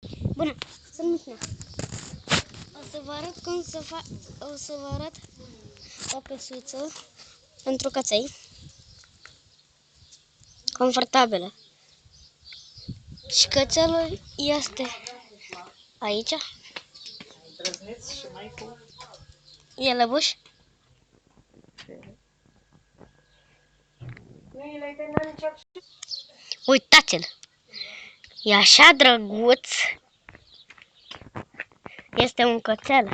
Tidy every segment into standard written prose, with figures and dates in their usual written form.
Bună, sunt Mihnea. O să vă arăt cum să fac. O să vă arăt o căsuță pentru căței confortabilă. Și cățelul este aici. E lăbuș. Uitați-l! E așa drăguț. Este un cățel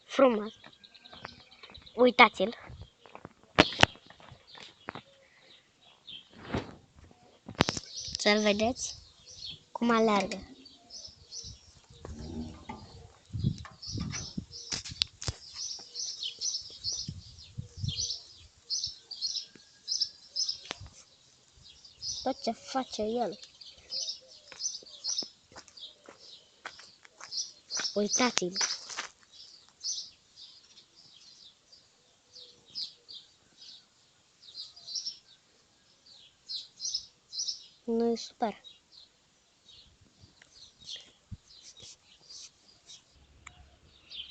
frumos. Uitați-l. Să-l vedeți cum alergă. Tot ce face el. Uitați-l. Nu e super.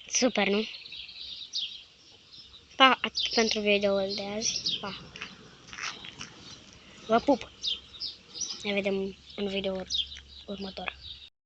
Super, nu? Pa, atât pentru videoul de azi. Pa. Vă pup. Ne vedem în videoul următor.